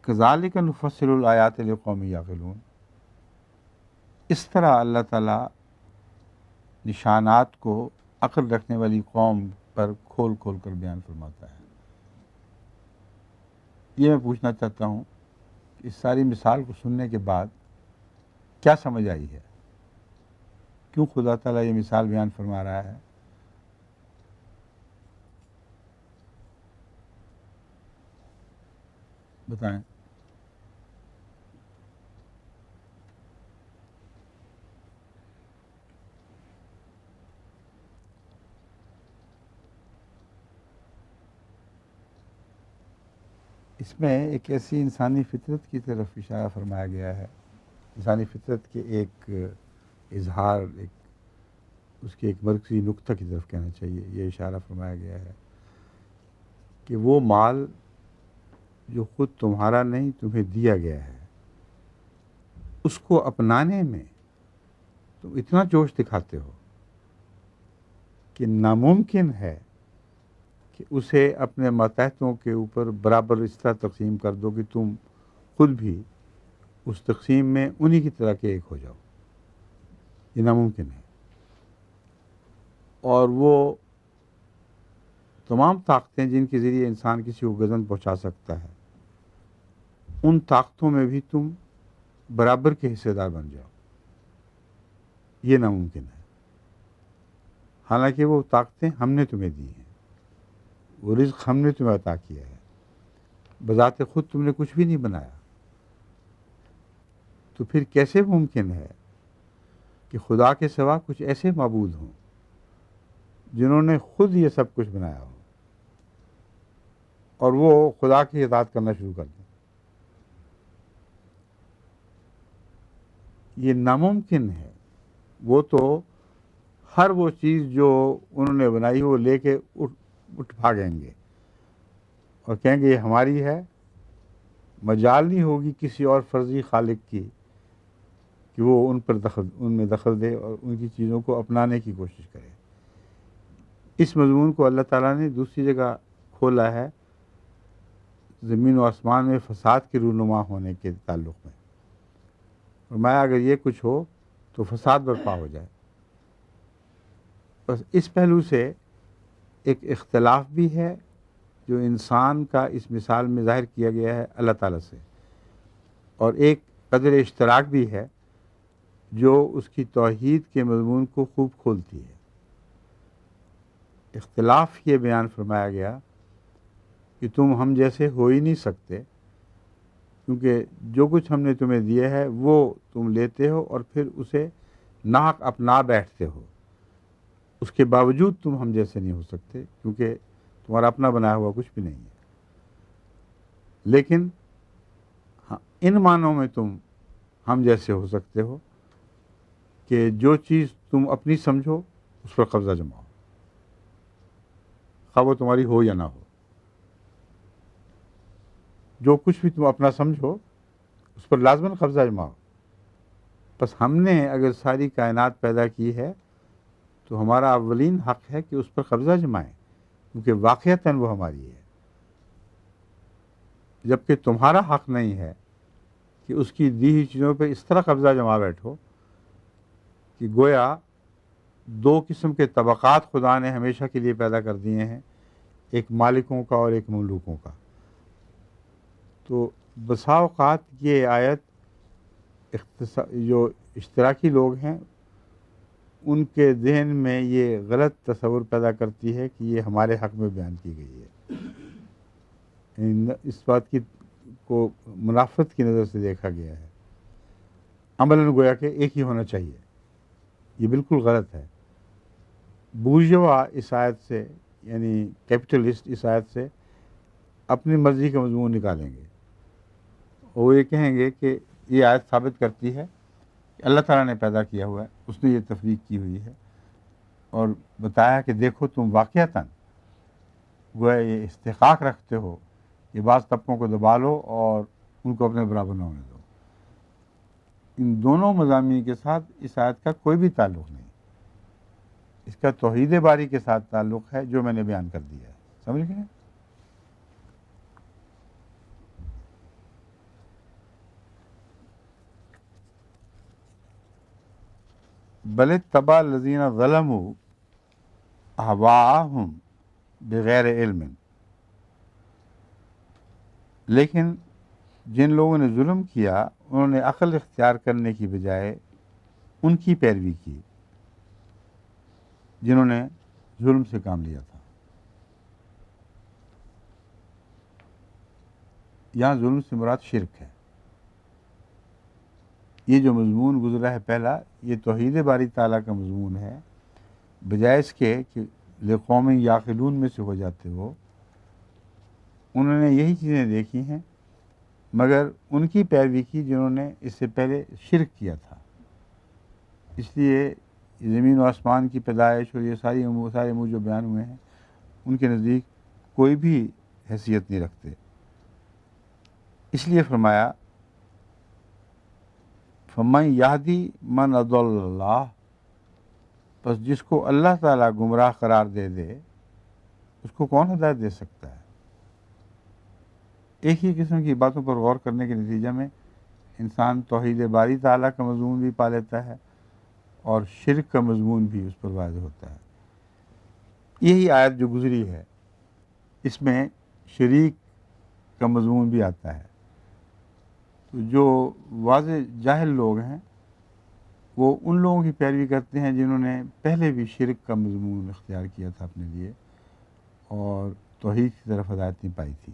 کذالک نفصل الآیات لقوم یعقلون، اس طرح اللہ تعالیٰ نشانات کو عقل رکھنے والی قوم پر کھول کھول کر بیان فرماتا ہے. یہ میں پوچھنا چاہتا ہوں کہ اس ساری مثال کو سننے کے بعد کیا سمجھ آئی ہے؟ کیوں خدا تعالیٰ یہ مثال بیان فرما رہا ہے؟ بتائیں. اس میں ایک ایسی انسانی فطرت کی طرف اشارہ فرمایا گیا ہے، انسانی فطرت کے ایک اظہار، اس کے ایک مرکزی نقطہ کی طرف کہنا چاہیے. یہ اشارہ فرمایا گیا ہے کہ وہ مال جو خود تمہارا نہیں تمہیں دیا گیا ہے اس کو اپنانے میں تم اتنا جوش دکھاتے ہو کہ ناممکن ہے کہ اسے اپنے ماتحتوں کے اوپر برابر اس طرح تقسیم کر دو کہ تم خود بھی اس تقسیم میں انہی کی طرح کے ایک ہو جاؤ. یہ ناممکن ہے. اور وہ تمام طاقتیں جن کے ذریعے انسان کسی کو گزن پہنچا سکتا ہے ان طاقتوں میں بھی تم برابر کے حصے دار بن جاؤ، یہ ناممکن ہے. حالانکہ وہ طاقتیں ہم نے تمہیں دی ہیں، وہ رزق ہم نے تمہیں عطا کیا ہے، بذات خود تم نے کچھ بھی نہیں بنایا. تو پھر کیسے ممکن ہے کہ خدا کے سوا کچھ ایسے معبود ہوں جنہوں نے خود یہ سب کچھ بنایا ہو اور وہ خدا کی اطاعت کرنا شروع کر دیں؟ یہ ناممکن ہے. وہ تو ہر وہ چیز جو انہوں نے بنائی وہ لے کے اٹھ بھاگیں گے اور کہیں گے یہ ہماری ہے. مجال نہیں ہوگی کسی اور فرضی خالق کی کہ وہ ان میں دخل دے اور ان کی چیزوں کو اپنانے کی کوشش کرے. اس مضمون کو اللہ تعالیٰ نے دوسری جگہ کھولا ہے زمین و آسمان میں فساد کے رونما ہونے کے تعلق میں. فرمایا اگر یہ کچھ ہو تو فساد برپا ہو جائے. بس اس پہلو سے ایک اختلاف بھی ہے جو انسان کا اس مثال میں ظاہر کیا گیا ہے اللہ تعالیٰ سے، اور ایک قدر اشتراک بھی ہے جو اس کی توحید کے مضمون کو خوب کھولتی ہے. اختلاف یہ بیان فرمایا گیا کہ تم ہم جیسے ہو ہی نہیں سکتے، کیونکہ جو کچھ ہم نے تمہیں دیا ہے وہ تم لیتے ہو اور پھر اسے ناحق اپنا بیٹھتے ہو. اس کے باوجود تم ہم جیسے نہیں ہو سکتے کیونکہ تمہارا اپنا بنایا ہوا کچھ بھی نہیں ہے. لیکن ان معنوں میں تم ہم جیسے ہو سکتے ہو کہ جو چیز تم اپنی سمجھو اس پر قبضہ جماؤ، خواہ وہ تمہاری ہو یا نہ ہو. جو کچھ بھی تم اپنا سمجھو اس پر لازماً قبضہ جماؤ. بس ہم نے اگر ساری کائنات پیدا کی ہے تو ہمارا اولین حق ہے کہ اس پر قبضہ جمائیں، کیونکہ واقعتاً وہ ہماری ہے. جبکہ تمہارا حق نہیں ہے کہ اس کی دی ہوئی چیزوں پہ اس طرح قبضہ جما بیٹھو کہ گویا دو قسم کے طبقات خدا نے ہمیشہ کے لیے پیدا کر دیے ہیں، ایک مالکوں کا اور ایک مملوکوں کا. تو بسا اوقات یہ آیت جو اشتراکی لوگ ہیں ان کے ذہن میں یہ غلط تصور پیدا کرتی ہے کہ یہ ہمارے حق میں بیان کی گئی ہے. اس بات کی کو منافقت کی نظر سے دیکھا گیا ہے. عملاً گویا کہ ایک ہی ہونا چاہیے. یہ بالکل غلط ہے. بورژوا اس آیت سے یعنی کیپٹلسٹ اس آیت سے اپنی مرضی کا مضمون نکالیں گے. وہ یہ کہیں گے کہ یہ آیت ثابت کرتی ہے کہ اللہ تعالیٰ نے پیدا کیا ہوا ہے، اس نے یہ تفریق کی ہوئی ہے اور بتایا کہ دیکھو تم واقعتاً گویا یہ استحقاق رکھتے ہو کہ بعض طبقوں کو دبا لو اور ان کو اپنے برابر نہ ہونے دو. ان دونوں مضامین کے ساتھ اس آیت کا کوئی بھی تعلق نہیں. اس کا توحید باری کے ساتھ تعلق ہے جو میں نے بیان کر دیا ہے. سمجھ گئے؟ بل اتبع الذین ظلموا اہواءہم بغیر علم، لیکن جن لوگوں نے ظلم کیا انہوں نے عقل اختیار کرنے کی بجائے ان کی پیروی کی جنہوں نے ظلم سے کام لیا تھا. یہاں ظلم سے مراد شرک ہے. یہ جو مضمون گزرا ہے پہلا، یہ توحید باری تعالیٰ کا مضمون ہے. بجائے اس کے کہ لقوم یعقلون میں سے ہو جاتے ہو، انہوں نے یہی چیزیں دیکھی ہیں مگر ان کی پیروی کی جنہوں نے اس سے پہلے شرک کیا تھا. اس لیے زمین و آسمان کی پیدائش اور یہ سارے امور جو بیان ہوئے ہیں ان کے نزدیک کوئی بھی حیثیت نہیں رکھتے. اس لیے فرمایا فَمَن يَهْدِي مَنْ أَضَلَّ اللَّهُ، پس جس کو اللہ تعالیٰ گمراہ قرار دے اس کو کون ہدایت دے سکتا ہے؟ ایک ہی قسم کی باتوں پر غور کرنے کے نتیجہ میں انسان توحید باری تعالیٰ کا مضمون بھی پا لیتا ہے اور شرک کا مضمون بھی اس پر واضح ہوتا ہے. یہی آیت جو گزری ہے اس میں شریک کا مضمون بھی آتا ہے. تو جو واضح جاہل لوگ ہیں وہ ان لوگوں کی پیروی کرتے ہیں جنہوں نے پہلے بھی شرک کا مضمون اختیار کیا تھا اپنے لیے اور توحید کی طرف ہدایت نہیں پائی تھی.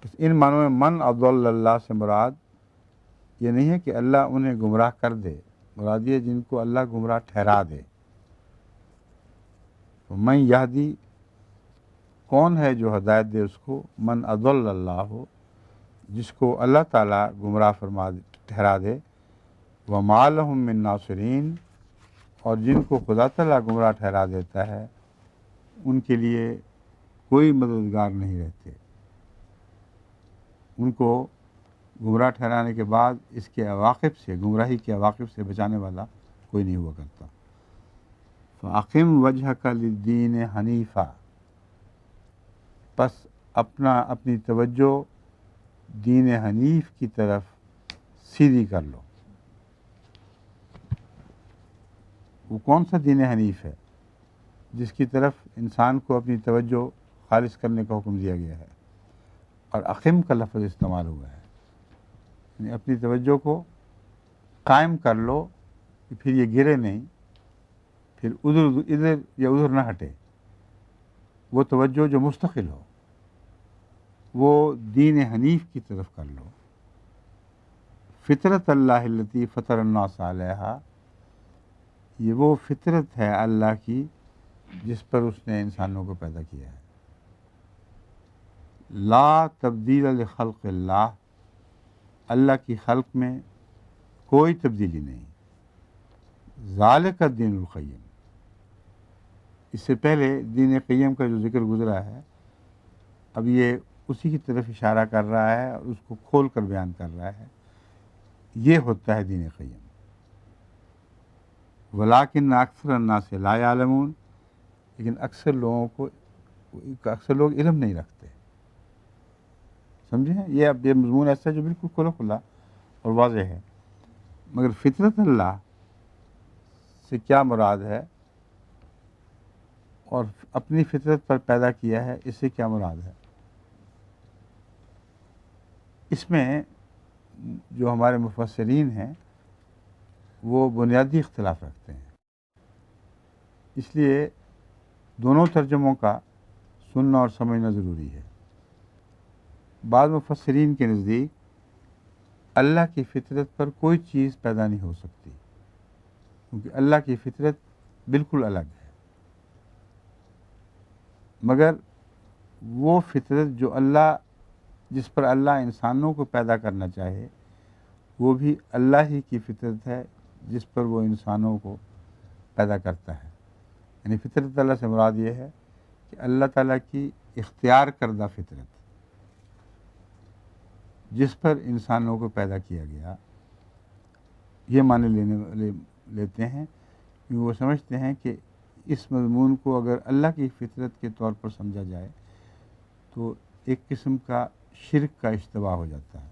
بس ان معنوں میں من اضل اللہ سے مراد یہ نہیں ہے کہ اللہ انہیں گمراہ کر دے، مراد یہ جن کو اللہ گمراہ ٹھہرا دے. من یہدی، کون ہے جو ہدایت دے اس کو؟ من اضل اللہ ہو، جس کو اللہ تعالیٰ گمراہ ٹھہرا دے. وما لهم من ناصرین، اور جن کو خدا تعالیٰ گمراہ ٹھہرا دیتا ہے ان کے لیے کوئی مددگار نہیں رہتے، ان کو گمراہ ٹھہرانے کے بعد اس کے عواقب سے، گمراہی کے عواقب سے بچانے والا کوئی نہیں ہوا کرتا۔ فَأَقِمْ وَجْهَكَ لِلدِّينِ حَنِيفًا، پس اپنی توجہ دین حنیف کی طرف سیدھی کر لو۔ وہ کون سا دین حنیف ہے؟ جس کی طرف انسان کو اپنی توجہ خالص کرنے کا حکم دیا گیا ہے، اور اقم کا لفظ استعمال ہوا ہے، یعنی اپنی توجہ کو قائم کر لو کہ پھر یہ گرے نہیں، پھر ادھر یا ادھر نہ ہٹے، وہ توجہ جو مستقل ہو، وہ دین حنیف کی طرف کر لو۔ فطرت اللہ التی فطر الناس علیہا، یہ وہ فطرت ہے اللہ کی جس پر اس نے انسانوں کو پیدا کیا ہے۔ لا تبدیل لخلق اللہ، اللہ کی خلق میں کوئی تبدیلی نہیں۔ ذالک الدین القیم، اس سے پہلے دین قیم کا جو ذکر گزرا ہے، اب یہ اسی کی طرف اشارہ کر رہا ہے اور اس کو کھول کر بیان کر رہا ہے۔ یہ ہوتا ہے دین قیم۔ ولیکن اکثر الناس لا یعلمون، لیکن اکثر لوگ علم نہیں رکھتے۔ سمجھے؟ یہ مضمون ایسا ہے جو بالکل کھلا کھلا اور واضح ہے، مگر فطرت اللہ سے کیا مراد ہے اور اپنی فطرت پر پیدا کیا ہے، اس سے کیا مراد ہے؟ اس میں جو ہمارے مفسرین ہیں وہ بنیادی اختلاف رکھتے ہیں، اس لیے دونوں ترجموں کا سننا اور سمجھنا ضروری ہے۔ بعض مفسرین کے نزدیک اللہ کی فطرت پر کوئی چیز پیدا نہیں ہو سکتی، کیونکہ اللہ کی فطرت بالکل الگ ہے، مگر وہ فطرت جس پر اللہ انسانوں کو پیدا کرنا چاہے، وہ بھی اللہ ہی کی فطرت ہے جس پر وہ انسانوں کو پیدا کرتا ہے۔ یعنی فطرت اللہ سے مراد یہ ہے کہ اللہ تعالیٰ کی اختیار کردہ فطرت جس پر انسانوں کو پیدا کیا گیا، یہ معنی لیتے ہیں کہ وہ سمجھتے ہیں کہ اس مضمون کو اگر اللہ کی فطرت کے طور پر سمجھا جائے تو ایک قسم کا شرک کا اشتباہ ہو جاتا ہے،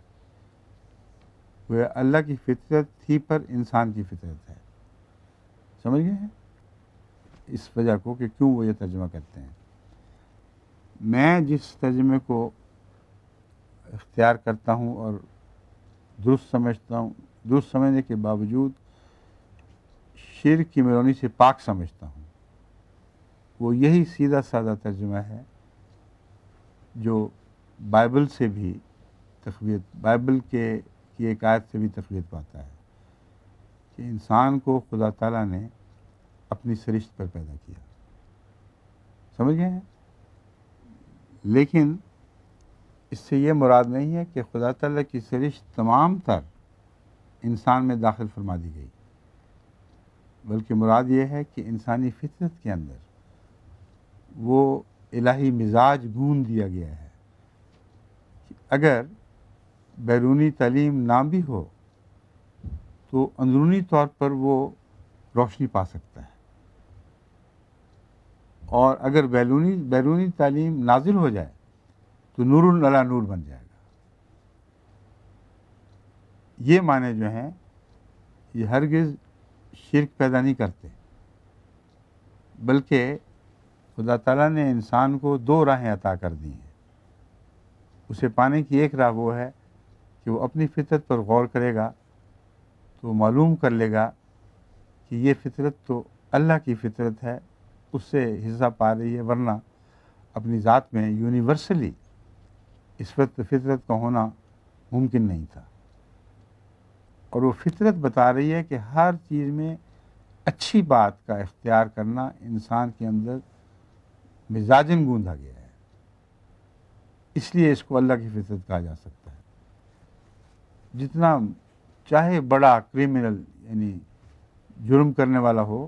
وہ اللہ کی فطرت ہی پر انسان کی فطرت ہے۔ سمجھ گئے ہیں اس وجہ کو کہ کیوں وہ یہ ترجمہ کرتے ہیں۔ میں جس ترجمے کو اختیار کرتا ہوں اور درست سمجھنے کے باوجود شرک کی میرونی سے پاک سمجھتا ہوں، وہ یہی سیدھا سادہ ترجمہ ہے جو بائبل سے بھی بائبل کی ایک آیت سے بھی تقویت پاتا ہے کہ انسان کو خدا تعالیٰ نے اپنی سرشت پر پیدا کیا۔ سمجھ گئے ہیں؟ لیکن اس سے یہ مراد نہیں ہے کہ خدا تعالیٰ کی سرشت تمام تر انسان میں داخل فرما دی گئی، بلکہ مراد یہ ہے کہ انسانی فطرت کے اندر وہ الہی مزاج گون دیا گیا ہے کہ اگر بیرونی تعلیم نہ بھی ہو تو اندرونی طور پر وہ روشنی پا سکتا ہے، اور اگر بیرونی تعلیم نازل ہو جائے تو نور علی نور بن جائے گا۔ یہ معنی جو ہیں یہ ہرگز شرک پیدا نہیں کرتے، بلکہ خدا تعالیٰ نے انسان کو دو راہیں عطا کر دی ہیں۔ اسے پانے کی ایک راہ وہ ہے کہ وہ اپنی فطرت پر غور کرے گا تو معلوم کر لے گا کہ یہ فطرت تو اللہ کی فطرت ہے، اس سے حصہ پا رہی ہے، ورنہ اپنی ذات میں یونیورسلی اس فطرت کا ہونا ممکن نہیں تھا۔ اور وہ فطرت بتا رہی ہے کہ ہر چیز میں اچھی بات کا اختیار کرنا انسان کے اندر مزاجن گوندا گیا ہے، اس لیے اس کو اللہ کی فطرت کہا جا سکتا ہے۔ جتنا چاہے بڑا کرمنل یعنی جرم کرنے والا ہو،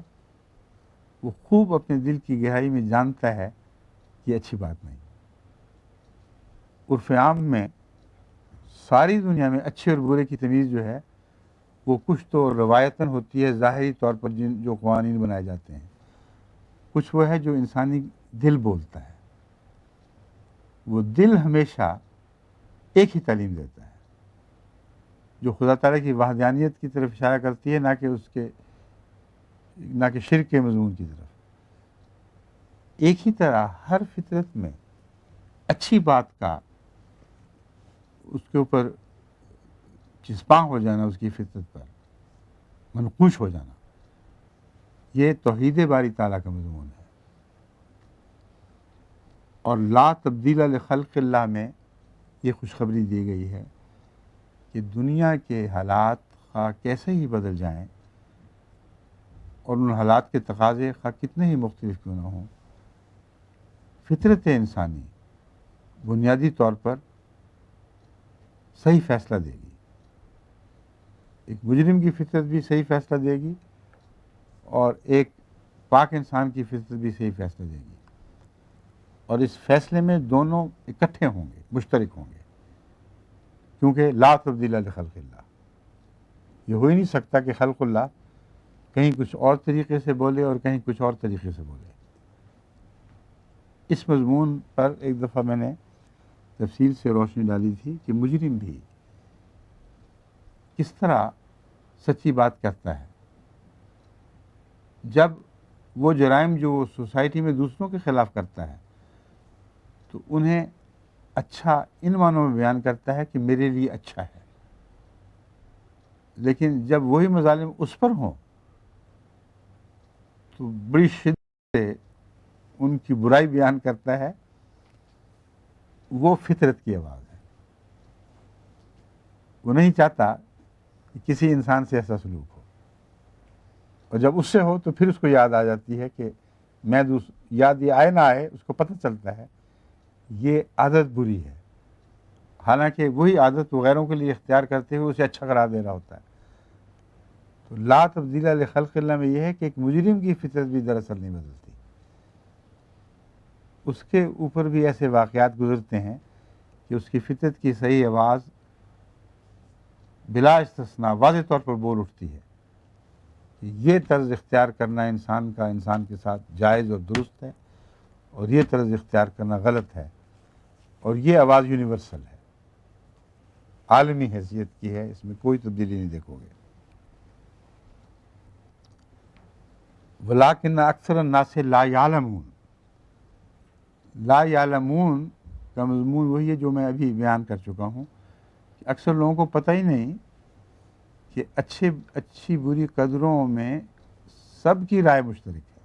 وہ خوب اپنے دل کی گہرائی میں جانتا ہے کہ یہ اچھی بات نہیں۔ عرف عام میں ساری دنیا میں اچھے اور برے کی تمیز جو ہے وہ کچھ تو روایتاً ہوتی ہے، ظاہری طور پر جو قوانین بنائے جاتے ہیں، کچھ وہ ہے جو انسانی دل بولتا ہے۔ وہ دل ہمیشہ ایک ہی تعلیم دیتا ہے جو خدا تعالیٰ کی وحدانیت کی طرف اشارہ کرتی ہے، نہ کہ شرک کے مضمون کی طرف۔ ایک ہی طرح ہر فطرت میں اچھی بات کا اس کے اوپر چسپاں ہو جانا، اس کی فطرت پر منقوش ہو جانا، یہ توحید باری تعالیٰ کا مضمون ہے۔ اور لا تبدیل لخلق اللہ میں یہ خوشخبری دی گئی ہے کہ دنیا کے حالات خواہ کیسے ہی بدل جائیں اور ان حالات کے تقاضے خواہ کتنے ہی مختلف کیوں نہ ہوں، فطرت انسانی بنیادی طور پر صحیح فیصلہ دے گی۔ ایک مجرم کی فطرت بھی صحیح فیصلہ دے گی اور ایک پاک انسان کی فطرت بھی صحیح فیصلہ دے گی، اور اس فیصلے میں دونوں اکٹھے ہوں گے، مشترک ہوں گے، کیونکہ لا تبدیل لخلق اللہ، یہ ہو ہی نہیں سکتا کہ خلق اللہ کہیں کچھ اور طریقے سے بولے اور کہیں کچھ اور طریقے سے بولے۔ اس مضمون پر ایک دفعہ میں نے تفصیل سے روشنی ڈالی تھی کہ مجرم بھی کس طرح سچی بات کرتا ہے جب وہ جرائم جو وہ سوسائٹی میں دوسروں کے خلاف کرتا ہے تو انہیں اچھا ان معنوں میں بیان کرتا ہے کہ میرے لیے اچھا ہے، لیکن جب وہی مظالم اس پر ہوں تو بڑی شدت سے ان کی برائی بیان کرتا ہے۔ وہ فطرت کی آواز ہے، وہ نہیں چاہتا کہ کسی انسان سے ایسا سلوک ہو، اور جب اس سے ہو تو پھر اس کو یاد آ جاتی ہے کہ یاد یہ آئے نہ آئے، اس کو پتہ چلتا ہے یہ عادت بری ہے، حالانکہ وہی عادت وہ غیروں کے لیے اختیار کرتے ہوئے اسے اچھا قرار دے رہا ہوتا ہے۔ تو لا تبدیل لخلق اللہ میں یہ ہے کہ ایک مجرم کی فطرت بھی دراصل نہیں بدلتی، اس کے اوپر بھی ایسے واقعات گزرتے ہیں کہ اس کی فطرت کی صحیح آواز بلا استثناء واضح طور پر بول اٹھتی ہے کہ یہ طرز اختیار کرنا انسان کے ساتھ جائز اور درست ہے، اور یہ طرز اختیار کرنا غلط ہے، اور یہ آواز یونیورسل ہے، عالمی حیثیت کی ہے، اس میں کوئی تبدیلی نہیں دیکھو گے۔ وَلَٰكِنَّ أَكْثَرَ النَّاسِ لَا يَعْلَمُونَ، لا یعلمون کا مضمون وہی ہے جو میں ابھی بیان کر چکا ہوں کہ اکثر لوگوں کو پتہ ہی نہیں کہ اچھی بری قدروں میں سب کی رائے مشترک ہے،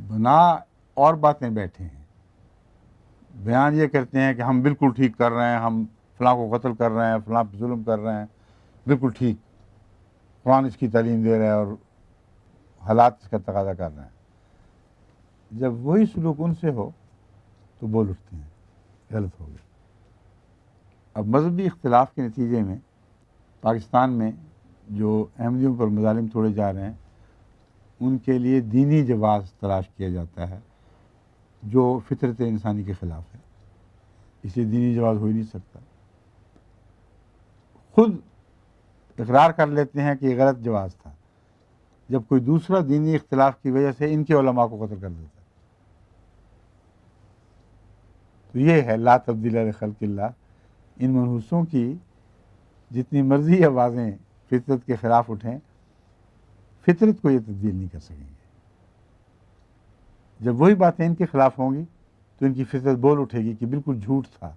بنا اور باتیں بیٹھے ہیں، بیان یہ کرتے ہیں کہ ہم بالکل ٹھیک کر رہے ہیں، ہم فلاں کو قتل کر رہے ہیں، فلاں پہ ظلم کر رہے ہیں، بالکل ٹھیک، قرآن اس کی تعلیم دے رہے ہیں اور حالات اس کا تقاضا کر رہے ہیں۔ جب وہی سلوک ان سے ہو تو بول اٹھتے ہیں غلط ہو گئے۔ اب مذہبی اختلاف کے نتیجے میں پاکستان میں جو احمدیوں پر مظالم توڑے جا رہے ہیں ان کے لیے دینی جواز تلاش کیا جاتا ہے جو فطرت انسانی کے خلاف ہے، اس لیے دینی جواز ہو ہی نہیں سکتا۔ خود اقرار کر لیتے ہیں کہ یہ غلط جواز تھا جب کوئی دوسرا دینی اختلاف کی وجہ سے ان کے علماء کو قتل کر دیتا ہے۔ تو یہ ہے لا تبدیل لخلق اللہ، ان منحوسوں کی جتنی مرضی آوازیں فطرت کے خلاف اٹھیں، فطرت کو یہ تبدیل نہیں کر سکیں گے۔ جب وہی باتیں ان کے خلاف ہوں گی تو ان کی فطرت بول اٹھے گی کہ بالکل جھوٹ تھا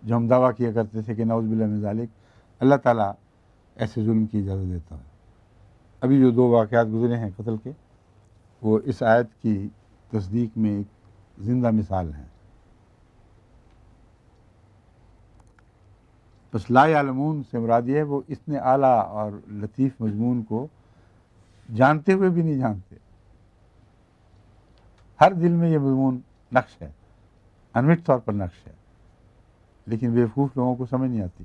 جو ہم دعویٰ کیا کرتے تھے کہ نعوذ باللہ من ذالک اللہ تعالیٰ ایسے ظلم کی اجازت دیتا ہے۔ ابھی جو 2 واقعات گزرے ہیں قتل کے، وہ اس آیت کی تصدیق میں ایک زندہ مثال ہیں۔ بس لا یعلمون سے مراد یہ ہے وہ اتنے اعلیٰ اور لطیف مضمون کو جانتے ہوئے بھی نہیں جانتے۔ ہر دل میں یہ مضمون نقش ہے، انوٹ طور پر نقش ہے، لیکن بیوقوف لوگوں کو سمجھ نہیں آتی۔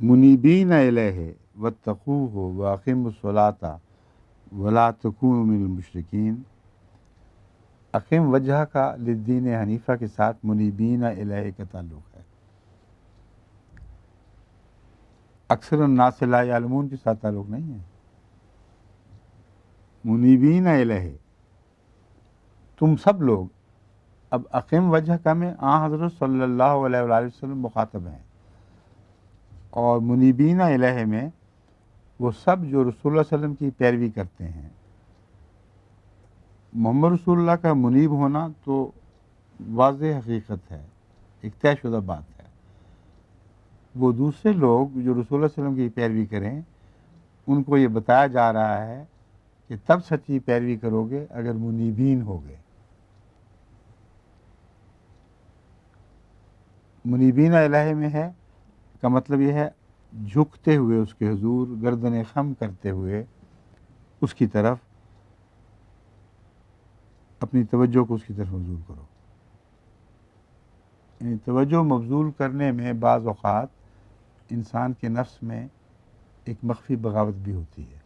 منیبین الیہ واتقوہ واقیموا الصلاۃ ولا تکونوا من المشرکین. اقیم وجہ کا للدین حنیفہ کے ساتھ منیبین الیہ کا تعلق ہے. اکثر الناس لا یعلمون کے ساتھ تعلق نہیں ہے. منیبین الیہ تم سب لوگ. اب اقیم وجہ کا میں حضرت صلی اللہ علیہ وآلہ وسلم مخاطب ہیں، اور منیبین الیہ میں وہ سب جو رسول اللہ علیہ وسلم کی پیروی کرتے ہیں. محمد رسول اللہ کا منیب ہونا تو واضح حقیقت ہے، ایک طے شدہ بات ہے. وہ دوسرے لوگ جو رسول اللہ علیہ وسلم کی پیروی کریں ان کو یہ بتایا جا رہا ہے کہ تب سچی پیروی کرو گے اگر منیبین ہوگے. منیبین الہ میں ہے کا مطلب یہ ہے جھکتے ہوئے اس کے حضور، گردن خم کرتے ہوئے اس کی طرف اپنی توجہ کو اس کی طرف مبذول کرو. یعنی توجہ مبذول کرنے میں بعض اوقات انسان کے نفس میں ایک مخفی بغاوت بھی ہوتی ہے.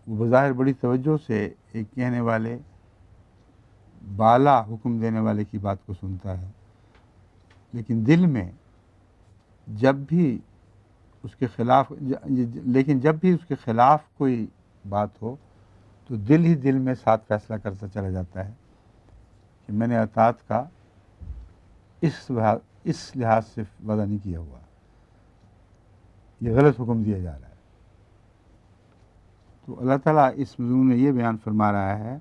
وہ بظاہر بڑی توجہ سے ایک کہنے والے، بالا حکم دینے والے کی بات کو سنتا ہے، لیکن دل میں جب بھی اس کے خلاف کوئی بات ہو تو دل ہی دل میں ساتھ فیصلہ کرتا چلا جاتا ہے کہ میں نے اطاعت کا اس لحاظ سے وعدہ نہیں کیا ہوا، یہ غلط حکم دیا جا رہا ہے. تو اللہ تعالیٰ اس موضوع میں یہ بیان فرما رہا ہے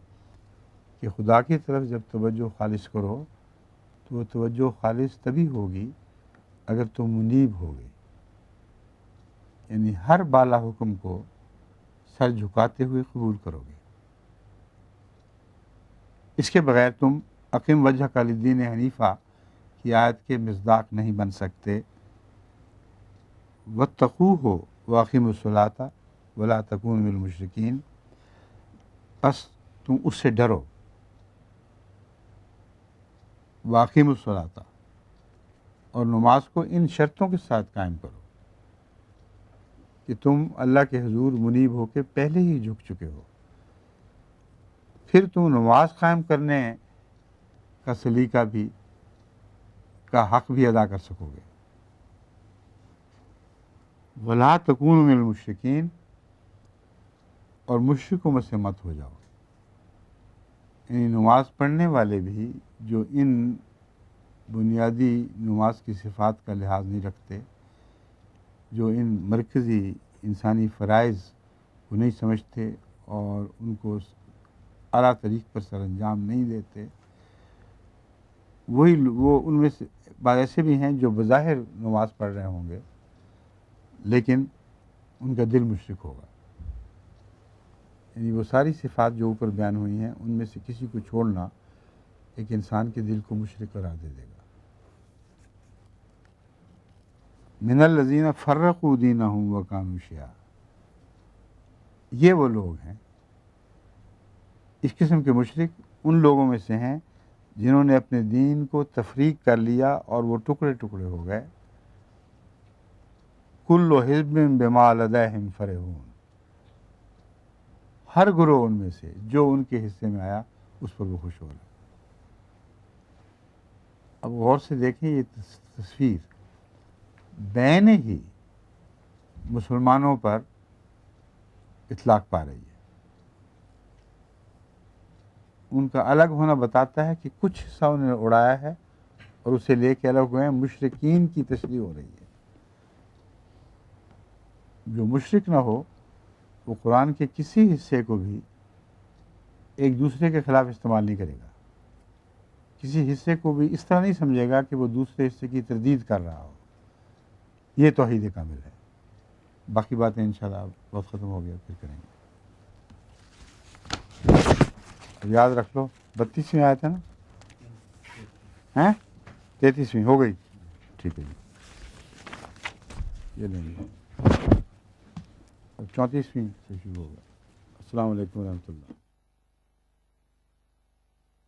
کہ خدا کی طرف جب توجہ خالص کرو تو وہ توجہ خالص تبھی ہوگی اگر تم منیب ہوگے، یعنی ہر بالا حکم کو سر جھکاتے ہوئے قبول کرو گے. اس کے بغیر تم اقیم وجہ کا للدین حنیفہ کی آیت کے مصداق نہیں بن سکتے. واتقوہ واقیموا الصلاۃ ولا تکونوا من المشرکین. بس تم اس سے ڈرو. واقیموا الصلاۃ، اور نماز کو ان شرطوں کے ساتھ قائم کرو کہ تم اللہ کے حضور منیب ہو کے پہلے ہی جھک چکے ہو، پھر تم نماز قائم کرنے کا سلیقہ بھی کا حق بھی ادا کر سکو گے. ولا تکونوا من المشرکین، اور مشرکوں میں سے مت ہو جاؤ. یعنی نماز پڑھنے والے بھی جو ان بنیادی نماز کی صفات کا لحاظ نہیں رکھتے، جو ان مرکزی انسانی فرائض کو نہیں سمجھتے اور ان کو اعلیٰ طریق پر سر انجام نہیں دیتے، وہ ان میں سے بعض ایسے بھی ہیں جو بظاہر نماز پڑھ رہے ہوں گے لیکن ان کا دل مشرک ہوگا. یعنی وہ ساری صفات جو اوپر بیان ہوئی ہیں ان میں سے کسی کو چھوڑنا ایک انسان کے دل کو مشرک قرار دے دے گا. من الذین فرقوا دینہم وکانوا شیعا، یہ وہ لوگ ہیں. اس قسم کے مشرک ان لوگوں میں سے ہیں جنہوں نے اپنے دین کو تفریق کر لیا اور وہ ٹکڑے ٹکڑے ہو گئے. کل حزب بما لدیہم فرحون، ہر گروہ ان میں سے جو ان کے حصے میں آیا اس پر وہ خوش ہو رہے. اب غور سے دیکھیں یہ تصویر بین ہی مسلمانوں پر اطلاق پا رہی ہے. ان کا الگ ہونا بتاتا ہے کہ کچھ حصہ انہوں نے اڑایا ہے اور اسے لے کے الگ ہوئے ہیں. مشرکین کی تشریح ہو رہی ہے. جو مشرک نہ ہو وہ قرآن کے کسی حصے کو بھی ایک دوسرے کے خلاف استعمال نہیں کرے گا. کسی حصے کو بھی اس طرح نہیں سمجھے گا کہ وہ دوسرے حصے کی تردید کر رہا ہو. یہ توحید کامل ہے. باقی باتیں انشاءاللہ وقت ختم ہو گیا پھر کریں گے. یاد رکھ لو 32ویں آیت ہے نا، 33ویں ہو گئی. ٹھیک ہے جی، یہ لیں گے. 34ویں سے شروع ہوگا. السلام علیکم ورحمۃ اللہ.